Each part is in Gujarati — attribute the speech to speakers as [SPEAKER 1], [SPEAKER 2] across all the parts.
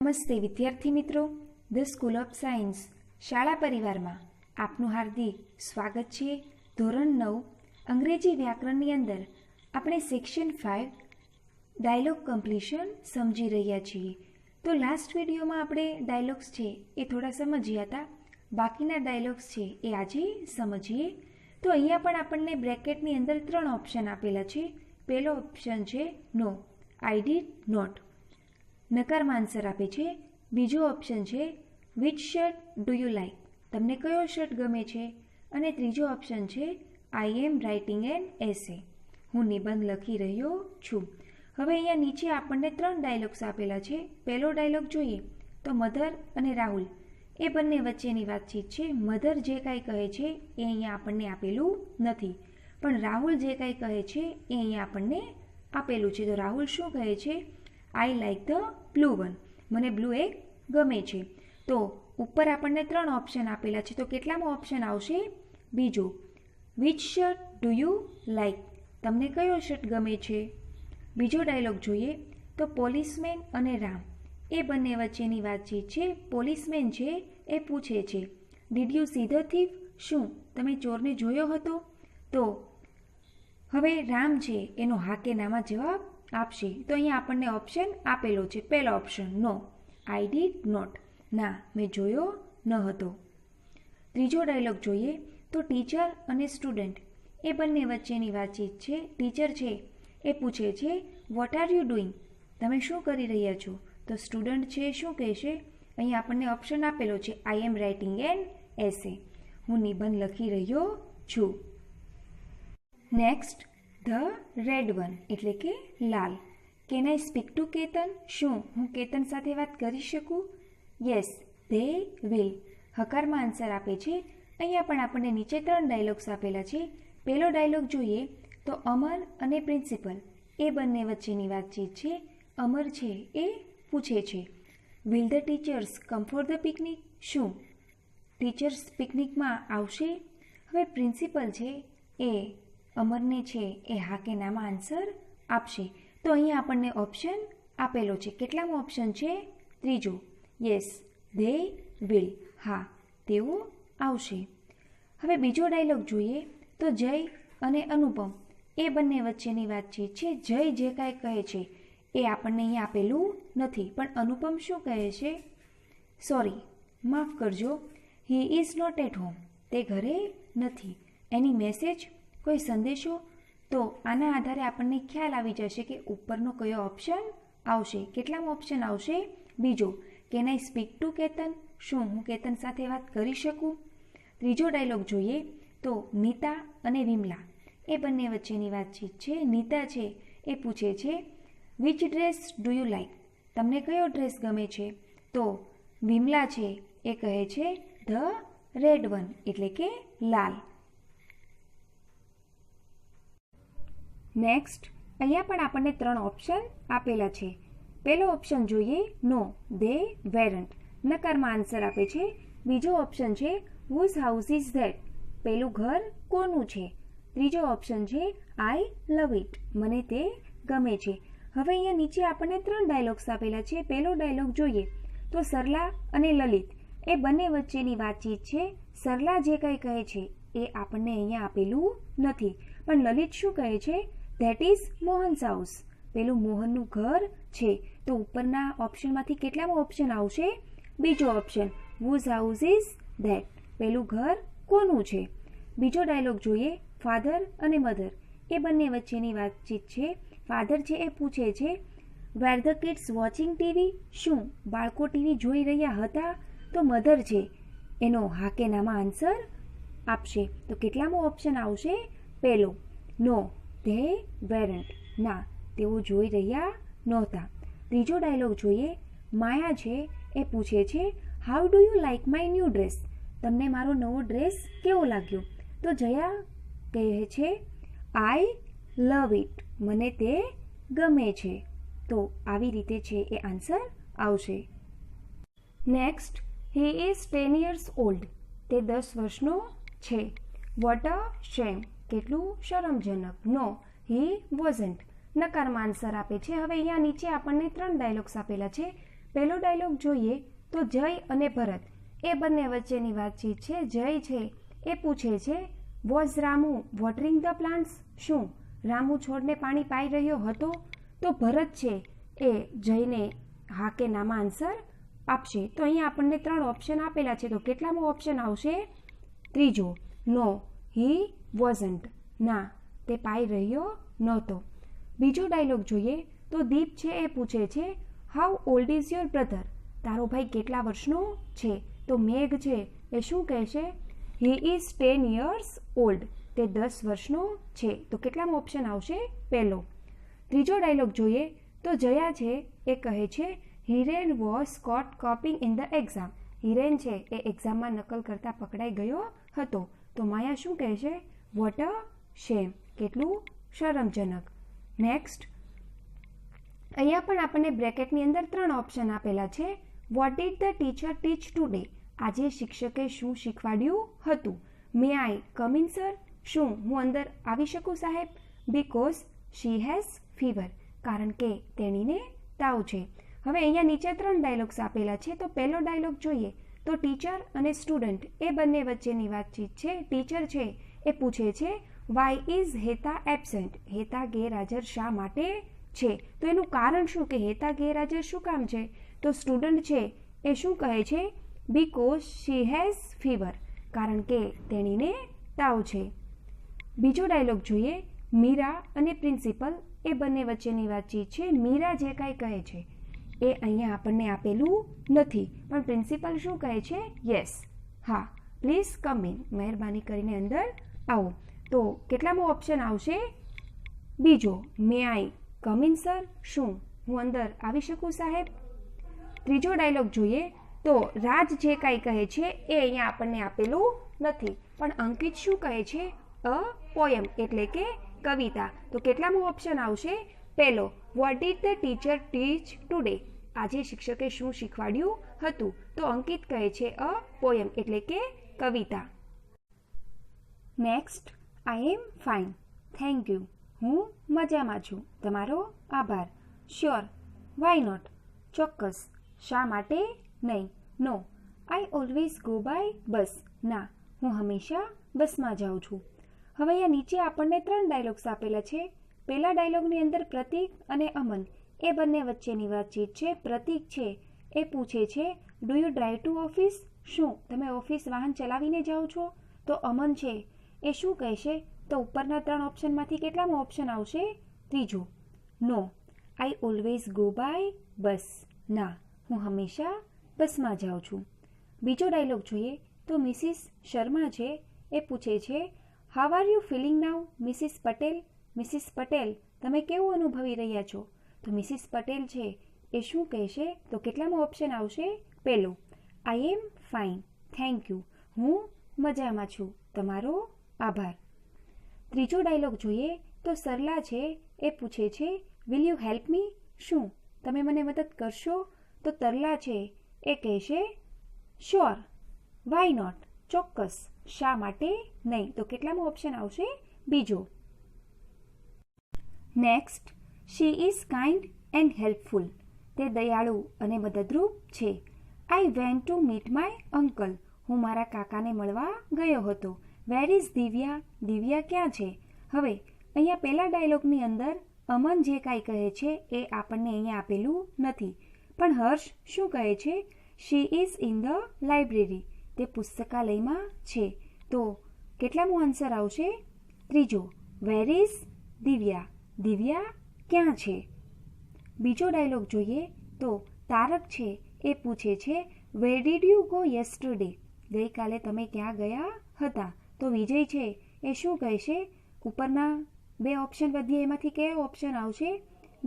[SPEAKER 1] નમસ્તે વિદ્યાર્થી મિત્રો, ધ સ્કૂલ ઓફ સાયન્સ શાળા પરિવારમાં આપનું હાર્દિક સ્વાગત છે। ધોરણ 9 અંગ્રેજી વ્યાકરણની અંદર આપણે સેક્શન 5 ડાયલોગ કમ્પ્લીશન સમજી રહ્યા છીએ। તો લાસ્ટ વિડીયોમાં આપણે ડાયલોગ્સ છે એ થોડા સમજ્યા હતા, બાકીના ડાયલોગ્સ છે એ આજે સમજીએ। તો અહીંયા પણ આપણને બ્રેકેટની અંદર 3 ઓપ્શન આપેલા છે। પહેલો ઓપ્શન છે નો, આઈ ડીડ નોટ, નકારમાં આન્સર આપે છે। બીજો ઓપ્શન છે which shirt do you like, તમને કયો શર્ટ ગમે છે। અને ત્રીજો ઓપ્શન છે આઈ એમ રાઇટિંગ એન એસે, હું નિબંધ લખી રહ્યો છું। હવે અહીંયા નીચે આપણને 3 ડાયલોગ્સ આપેલા છે। પહેલો ડાયલોગ જોઈએ તો મધર અને રાહુલ એ બંને વચ્ચેની વાતચીત છે। મધર જે કાંઈ કહે છે એ અહીંયા આપણને આપેલું નથી, પણ રાહુલ જે કાંઈ કહે છે એ અહીંયા આપણને આપેલું છે। તો રાહુલ શું કહે છે? I like the blue one, મને બ્લુ એક ગમે છે। તો ઉપર આપણને 3 ઓપ્શન આપેલા છે, તો કેટલામાં ઓપ્શન આવશે? બીજો। Which shirt do you like, તમને કયો શર્ટ ગમે છે। બીજો ડાયલોગ જોઈએ તો પોલીસમેન અને રામ એ બંને વચ્ચેની વાતચીત છે। પોલીસમેન છે એ પૂછે છે did you see the thief, શું તમે ચોરને જોયો હતો? તો હવે રામ છે એનો હા કે નામાં જવાબ આપશે। તો અહીંયા આપણને ઓપ્શન આપેલો છે। પહેલો option no, I did not, ના મેં જોયો ન હતો। ત્રીજો ડાયલોગ જોઈએ તો ટીચર અને સ્ટુડન્ટ એ બંને વચ્ચેની વાતચીત છે। ટીચર છે એ પૂછે છે વોટ આર યુ ડુઈંગ, તમે શું કરી રહ્યા છો? તો સ્ટુડન્ટ છે શું કહેશે? અહીંયા આપણને ઓપ્શન આપેલો છે આઈ એમ રાઇટિંગ એન એસે, હું નિબંધ લખી રહ્યો છું। નેક્સ્ટ ધ રેડ વન એટલે કે લાલ, can I speak to Ketan, શું હું કેતન સાથે વાત કરી શકું? યસ ધે વિલ, હકારમાં આન્સર આપે છે। અહીંયા પણ આપણને નીચે 3 ડાયલોગ્સ આપેલા છે। પહેલો ડાયલોગ જોઈએ તો અમર અને પ્રિન્સિપલ એ બંને વચ્ચેની વાતચીત છે। અમર છે એ પૂછે છે will the teachers come for the picnic, શું ટીચર્સ પિકનિકમાં આવશે? હવે પ્રિન્સિપલ છે એ અમરને છે એ હા કે નામાં આન્સર આપશે। તો અહીંયા આપણને ઓપ્શન આપેલો છે। કેટલામાં ઓપ્શન છે? ત્રીજો। યસ ધે વિલ, હા તેઓ આવશે। હવે બીજો ડાયલોગ જોઈએ તો જય અને અનુપમ એ બંને વચ્ચેની વાતચીત છે। જય જે કાંઈ કહે છે એ આપણને અહીંયા આપેલું નથી, પણ અનુપમ શું કહે છે? સોરી, માફ કરજો, he is not at home, તે ઘરે નથી। એની મેસેજ, કોઈ સંદેશો? તો આના આધારે આપણને ખ્યાલ આવી જશે કે ઉપરનો કયો ઓપ્શન આવશે। કેટલામાં ઓપ્શન આવશે? બીજો। Can I speak to Ketan, શું હું કેતન સાથે વાત કરી શકું? ત્રીજો ડાયલોગ જોઈએ તો નીતા અને વિમલા એ બંને વચ્ચેની વાતચીત છે। નીતા છે એ પૂછે છે which dress do you like, તમને કયો ડ્રેસ ગમે છે? તો વિમલા છે એ કહે છે ધ રેડ વન એટલે કે લાલ। નેક્સ્ટ અહીંયા પણ આપણને 3 ઓપ્શન આપેલા છે। પહેલો ઓપ્શન જોઈએ નો, ધે વેરન્ટ, નકારમાં આન્સર આપે છે। બીજો ઓપ્શન છે હુઝ હાઉસ ઇઝ ધેટ, પેલું ઘર કોનું છે? ત્રીજો ઓપ્શન છે આઈ લવ ઇટ, મને તે ગમે છે। હવે અહીંયા નીચે આપણને 3 ડાયલોગ્સ આપેલા છે। પહેલો ડાયલોગ જોઈએ તો સરલા અને લલિત એ બંને વચ્ચેની વાતચીત છે। સરલા જે કંઈ કહે છે એ આપણને અહીંયા આપેલું નથી, પણ લલિત શું કહે છે? ધેટ ઇઝ મોહન્સ હાઉસ, પેલું મોહનનું ઘર છે। તો ઉપરના ઓપ્શનમાંથી કેટલામાં ઓપ્શન આવશે? બીજો option, whose house is that, પેલું ઘર કોનું છે? બીજો ડાયલોગ જોઈએ ફાધર અને મધર એ બંને વચ્ચેની વાતચીત છે। ફાધર છે એ પૂછે છે વેર ધ કિડ્સ વોચિંગ ટીવી, શું બાળકો ટીવી જોઈ રહ્યા હતા? તો મધર છે એનો હા કે નામાં આન્સર આપશે। તો કેટલામાં ઓપ્શન આવશે? પહેલો, નો ધે વેરન્ટ, ના તેઓ જોઈ રહ્યા નહોતા। ત્રીજો ડાયલોગ જોઈએ, માયા છે એ પૂછે છે how do you like my new dress, તમને મારો નવો ડ્રેસ કેવો લાગ્યો? તો જયા કહે છે આઈ લવ ઇટ, મને તે ગમે છે। તો આવી રીતે છે એ આન્સર આવશે। Next he is 10 years old, તે 10 વર્ષનો છે। વોટ અ શેમ, કેટલું શરમજનક। નો હી વોઝન્ટ, નકારમાં આન્સર આપે છે। હવે અહીંયા નીચે આપણને 3 ડાયલોગ્સ આપેલા છે। પહેલો ડાયલોગ જોઈએ તો જય અને ભરત એ બંને વચ્ચેની વાતચીત છે. જય છે એ પૂછે છે was Ramu watering the plants? શું રામુ છોડને પાણી પાઈ રહ્યો હતો? તો ભરત છે એ જયને હા કે નામાં આન્સર આપશે. તો અહીંયા આપણને 3 ઓપ્શન આપેલા છે. તો કેટલામો ઓપ્શન આવશે? ત્રીજો. નો હી વોઝન્ટ. ના, તે પાઈ રહ્યો નહોતો. બીજો ડાયલોગ જોઈએ તો દીપ છે એ પૂછે છે how old is your brother? તારો ભાઈ કેટલા વર્ષનો છે? તો મેઘ છે એ શું કહેશે? He is 10 years old. તે 10 વર્ષનો છે. તો કેટલામો ઓપ્શન આવશે? પહેલો. ત્રીજો ડાયલોગ જોઈએ તો જયા છે એ કહે છે Hiren was caught copying in the exam. Hiren છે એ એક્ઝામમાં નકલ કરતા પકડાઈ ગયો હતો. તો માયા શું કહેશે? What a shame. કેટલું શરમજનક. નેક્સ્ટ, અહીંયા પણ આપણને બ્રેકેટની અંદર 3 ઓપ્શન આપેલા છે. What did the teacher teach today? આજે શિક્ષકે શું શીખવાડ્યું હતું? May I come in sir? શું હું અંદર આવી શકું સાહેબ? Because she has fever. કારણ કે તેણીને તાવ છે. હવે અહીંયા નીચે 3 ડાયલોગ્સ આપેલા છે. તો પહેલો ડાયલોગ જોઈએ તો ટીચર અને સ્ટુડન્ટ એ બંને વચ્ચેની વાતચીત છે. ટીચર છે એ પૂછે છે why is Heta absent? Heta ગેરહાજર શા માટે છે? તો એનું કારણ શું કે હેતા ગેરહાજર શું કામ છે? તો સ્ટુડન્ટ છે એ શું કહે છે? Because she has fever. કારણ કે તેણીને તાવ છે. બીજો ડાયલોગ જોઈએ મીરા અને પ્રિન્સિપલ એ બંને વચ્ચેની વાતચીત છે. મીરા જે કાંઈ કહે છે એ અહીંયા આપણને આપેલું નથી, પણ પ્રિન્સિપલ શું કહે છે? યસ, હા, પ્લીઝ કમ ઇન. મહેરબાની કરીને અંદર આવો. તો કેટલામો ઓપ્શન આવશે? બીજો. મે આઈ કમ ઇન સર? શું હું અંદર આવી શકું સાહેબ? ત્રીજો ડાયલોગ જોઈએ તો રાજ જે કાંઈ કહે છે એ અહીંયા આપણને આપેલું નથી, પણ અંકિત શું કહે છે? અ પોયમ એટલે કે કવિતા. તો કેટલામો ઓપ્શન આવશે? પહેલો. Vote did the teacher teach today? આજે શિક્ષકે શું શીખવાડ્યું હતું? તો અંકિત કહે છે અ પોયમ એટલે કે કવિતા. Next, I am fine, thank you. હું મજામાં છું, તમારો આભાર. Sure, why not? ચોક્કસ, શા માટે નહીં? No, I always go by bus. ના, હું હંમેશા બસમાં જાઉં છું. હવે અહીંયા નીચે આપણને 3 ડાયલોગ્સ આપેલા છે. પહેલા ડાયલોગની અંદર પ્રતીક અને અમન એ બંને વચ્ચેની વાતચીત છે. પ્રતીક છે એ પૂછે છે do you drive two office? શું તમે ઓફિસ વાહન ચલાવીને જાઓ છો? તો અમન છે એ શું કહેશે? તો ઉપરના 3 ઓપ્શનમાંથી કેટલામો ઓપ્શન આવશે? ત્રીજો. No, I always go by bus. ના, હું હંમેશા બસમાં જાઉં છું. બીજો ડાયલોગ જોઈએ તો મિસિસ શર્મા છે એ પૂછે છે how are you feeling now Mrs Patel? Mrs Patel, તમે કેવું અનુભવી રહ્યા છો? તો મિસિસ પટેલ છે એ શું કહેશે? તો કેટલામો ઓપ્શન આવશે? પહેલો. આઈ એમ ફાઇન, થેન્ક યુ. હું મજામાં છું, તમારો આભાર. ત્રીજો ડાયલોગ જોઈએ તો સરલા છે એ પૂછે છે વિલ યુ હેલ્પ મી? શું તમે મને મદદ કરશો? તો તરલા છે એ કહેશે શ્યોર, વાય નોટ? ચોક્કસ, શા માટે નહીં? તો કેટલામો ઓપ્શન આવશે? બીજો. Next, she is kind and helpful. તે દયાળુ અને મદદરૂપ છે. I went to meet my uncle. હું મારા કાકાને મળવા ગયો હતો. Where is Divya? દિવ્યા ક્યાં છે? હવે અહીંયા પહેલા ડાયલોગની અંદર અમન જે કાંઈ કહે છે એ આપણને અહીંયા આપેલું નથી, પણ હર્ષ શું કહે છે? She is in the library. તે પુસ્તકાલયમાં છે. તો કેટલામો આન્સર આવશે? ત્રીજો. Where is Divya? દિવ્યા ક્યાં છે? બીજો ડાયલોગ જોઈએ તો તારક છે એ પૂછે છે where did you go yesterday? ગઈકાલે તમે ક્યાં ગયા હતા? તો વિજય છે એ શું કહેશે? ઉપરના 2 ઓપ્શન વધ્યા એમાંથી કયો ઓપ્શન આવશે?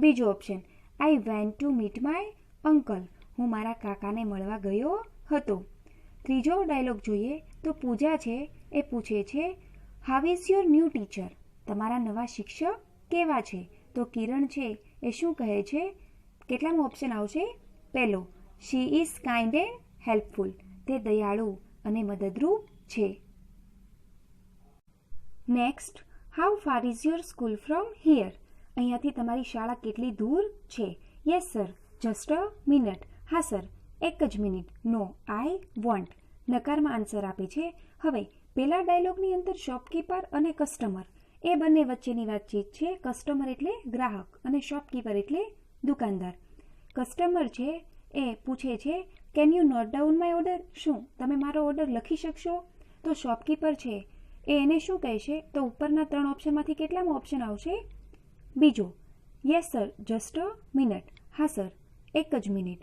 [SPEAKER 1] બીજો option. I went to meet my uncle. હું મારા કાકાને મળવા ગયો હતો. ત્રીજો ડાયલોગ જોઈએ તો પૂજા છે એ પૂછે છે how is your new teacher? તમારા નવા શિક્ષક કેવા છે? તો કિરણ છે એ શું કહે છે? કેટલામો ઓપ્શન આવશે? પહેલો. She is kind and helpful. તે દયાળુ અને મદદરૂપ છે. Next, how far is your school from here? અહીંયાથી તમારી શાળા કેટલી દૂર છે? Yes sir, just a minute. હા સર, એક જ મિનિટ. No, I won't. નકારમાં આન્સર આપે છે. હવે પેલા ડાયલોગની અંદર શોપકીપર અને કસ્ટમર એ બંને વચ્ચેની વાતચીત છે. કસ્ટમર એટલે ગ્રાહક અને શોપકીપર એટલે દુકાનદાર. કસ્ટમર છે એ પૂછે છે can you note down my order? શું તમે મારો ઓર્ડર લખી શકશો? તો શોપકીપર છે એને શું કહેશે? તો ઉપરના 3 ઓપ્શનમાંથી કેટલામાં ઓપ્શન આવશે? બીજો. Yes sir, just a minute. હા સર, એક જ મિનિટ.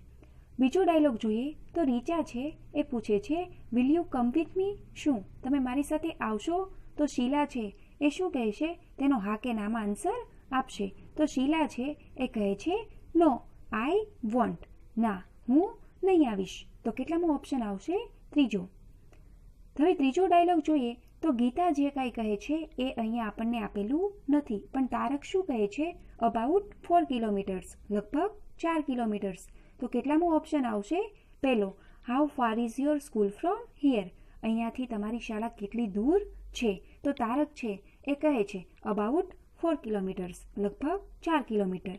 [SPEAKER 1] બીજો ડાયલોગ જોઈએ તો રીચા છે એ પૂછે છે will you come with me? શું તમે મારી સાથે આવશો? તો શીલા છે એ શું કહેશે? તેનો હા કે નામાં આન્સર આપશે. તો શીલા છે એ કહે છે નો, આઈ વોન્ટ. ના, હું નહીં આવીશ. તો કેટલામાં ઓપ્શન આવશે? ત્રીજો. હવે ત્રીજો ડાયલોગ જોઈએ તો ગીતા જે કાંઈ કહે છે એ અહીંયા આપણને આપેલું નથી, પણ તારક શું કહે છે? અબાઉટ 4 કિલોમીટર્સ, લગભગ 4 કિલોમીટર્સ. તો કેટલામાં ઓપ્શન આવશે? પહેલો. How far is your school from here? અહીંયાથી તમારી શાળા કેટલી દૂર છે? તો તારક છે એ કહે છે અબાઉટ 4 કિલોમીટર્સ, લગભગ 4 kilometre.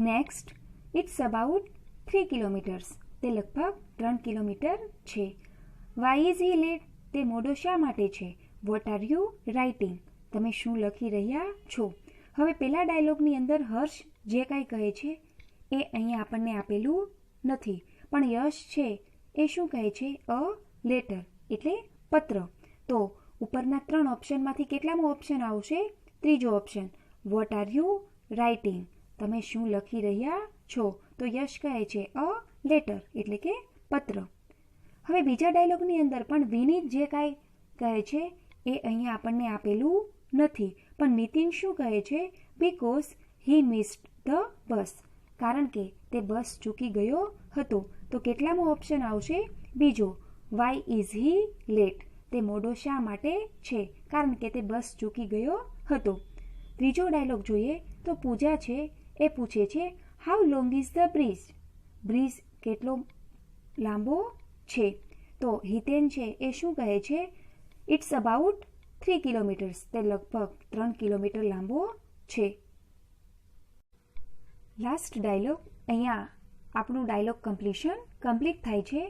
[SPEAKER 1] Next. It's about 3 kilometres. તે લગભગ 3 કિલોમીટર છે. Why is he late? તે મોડો શા માટે છે? What are you writing? તમે શું લખી રહ્યા છો? હવે પેલા ડાયલોગની અંદર હર્ષ જે કાંઈ કહે છે એ અહીંયા આપણને આપેલું નથી, પણ યશ છે એ શું કહે છે? અ લેટર એટલે પત્ર. તો ઉપરના 3 ઓપ્શનમાંથી કેટલામાં ઓપ્શન આવશે? ત્રીજો option. Vote are you writing? તમે શું લખી રહ્યા છો? તો યશ કહે છે અ લેટર એટલે કે પત્ર. હવે બીજા ડાયલોગની અંદર પણ વિનીત જે કાંઈ કહે છે એ અહીંયા આપણને આપેલું નથી, પણ નીતિન શું કહે છે? Because he missed the bus. કારણ કે તે બસ ચૂકી ગયો હતો. તો કેટલામાં ઓપ્શન આવશે? બીજો. Why is he late? તે મોડો શા માટે છે? કારણ કે તે બસ ચૂકી ગયો હતો. ત્રીજો ડાયલોગ જોઈએ તો પૂજા છે એ પૂછે છે how long is the bridge? Bridge કેટલો લાંબો છે? તો હિતેન છે એ શું કહે છે? It's about 3 kilometres. તે લગભગ 3 કિલોમીટર લાંબો છે. Last dialogue. અહીંયા આપણું ડાયલોગ કમ્પ્લીટ થાય છે.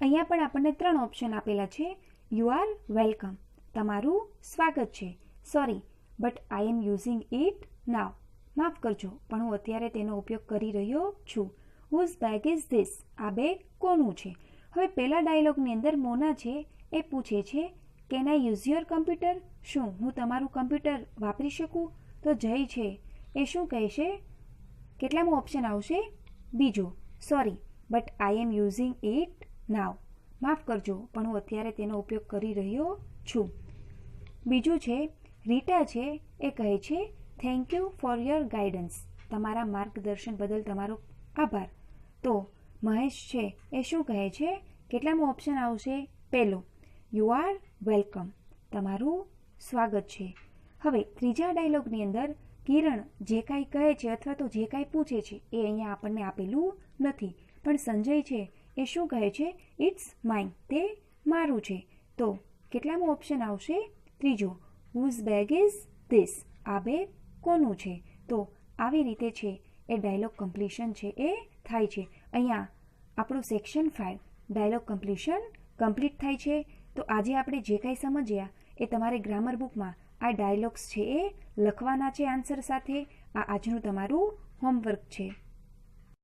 [SPEAKER 1] અહીંયા પણ આપણને 3 ઓપ્શન આપેલા છે. યુ આર વેલકમ, તમારું સ્વાગત છે. Sorry but I am using it now, માફ કરજો પણ હું અત્યારે તેનો ઉપયોગ કરી રહ્યો છું. Whose bag is this? આ બેગ કોનું છે? હવે પહેલા ડાયલોગની અંદર મોના છે એ પૂછે છે can I use your computer? શું હું તમારું કમ્પ્યુટર વાપરી શકું? તો જય છે એ શું કહેશે? કેટલામાં ઓપ્શન આવશે? બીજો. Sorry but I am using it now, માફ કરજો પણ હું અત્યારે તેનો ઉપયોગ કરી રહ્યો છું. બીજું છે રીટા છે એ કહે છે thank you for your guidance? તમારા માર્ગદર્શન બદલ તમારો આભાર. તો મહેશ છે એ શું કહે છે? કેટલામાં ઓપ્શન આવશે? પહેલો. યુ આર વેલકમ, તમારું સ્વાગત છે. હવે ત્રીજા ડાયલોગની અંદર કિરણ જે કાંઈ કહે છે અથવા તો જે કાંઈ પૂછે છે એ અહીંયા આપણને આપેલું નથી, પણ સંજય છે એ શું કહે છે? ઇટ્સ માઇન, તે મારું છે. તો કેટલામાં ઓપ્શન આવશે? ત્રીજો. Whose bag is this? આ બેગ કોનું છે? તો આવી રીતે છે એ ડાયલોગ કમ્પ્લીશન છે એ થાય છે. અહીંયા આપણું સેક્શન 5 ડાયલોગ કમ્પ્લીટ થાય છે. તો આજે આપણે જે કાંઈ સમજ્યા એ તમારે ગ્રામર બુકમાં આ ડાયલોગ્સ છે એ લખવાના છે આન્સર સાથે. આ આજનું તમારું હોમવર્ક છે.